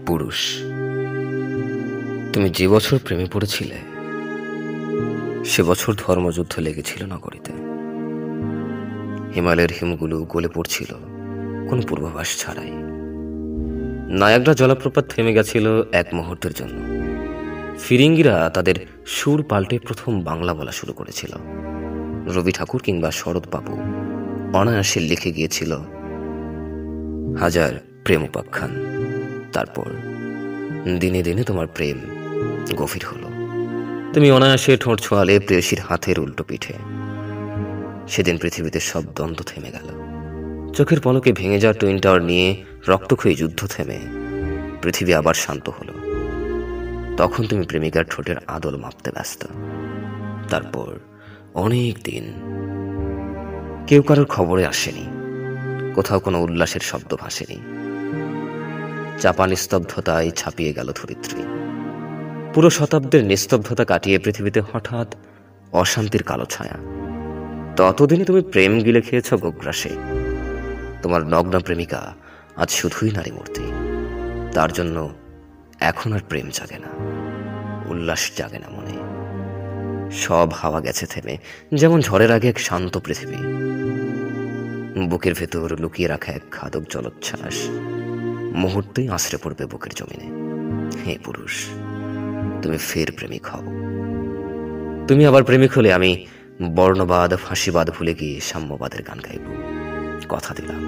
পুরুষ, তুমি যে বছর প্রেমে পড়েছিলে সে বছর ধর্মযুদ্ধ লেগেছিল নগরীতে। হিমালয়ের হিমগুলো গলে পড়ছিল কোনো পূর্বাভাস ছাড়াই। নায়াগ্রা জলপ্রপাত থেমে গেছিল এক মুহূর্তের জন্য। ফিরিঙ্গিরা তাদের সুর পাল্টে প্রথম বাংলা বলা শুরু করেছিল। রবি ঠাকুর কিংবা শরৎবাবু অনায়াসে লিখে গিয়েছিল হাজার প্রেম উপাখ্যান। তারপর দিনে দিনে তোমার প্রেম গভীর হলো। তুমি অনায়াসে ঠোঁট ছোঁয়ালে প্রেয়সীর হাতের উল্টো পিঠে। সেদিন পৃথিবীতে সব দ্বন্দ্ব থেমে গেল। চোখের পলকে ভেঙে যাওয়া টুইন টাওয়ার নিয়ে রক্তক্ষয়ী যুদ্ধ থেমে পৃথিবী আবার শান্ত হলো। তখন তুমি প্রেমিকার ঠোঁটের আদল মাপতে ব্যস্ত। তারপর অনেক দিন কেউ কারোর খবরে আসেনি, কোথাও কোনো উল্লাসের শব্দ ভাসেনি। চাপা নিস্তব্ধতায় ছাপিয়ে গেল ধরিত্রী। পুরো শতাব্দের নিস্তব্ধতা কাটিয়ে পৃথিবীতে হঠাৎ অশান্তির কালো ছায়া। ততদিনে তুমি প্রেম গিলে খেয়েছ গোগ্রাসে। তোমার নগ্ন প্রেমিকা আজ শুধুই নারী মূর্তি। তার জন্য এখন আর প্রেম জাগে না, উল্লাস জাগে না মনে। সব হাওয়া গেছে থেমে, যেমন ঝড়ের আগে এক শান্ত পৃথিবী। বুকের ভেতর লুকিয়ে রাখা এক ঘাতক জলোচ্ছ্বাস মুহূর্তেই আশ্রে পড়বে বুকের জমিনে। হে পুরুষ, তুমি ফের প্রেমিক হও। তুমি আবার প্রেমিক হলে আমি বর্ণবাদ ফাঁসিবাদ ভুলে গিয়ে সাম্যবাদের গান গাইব। কথা দিলাম।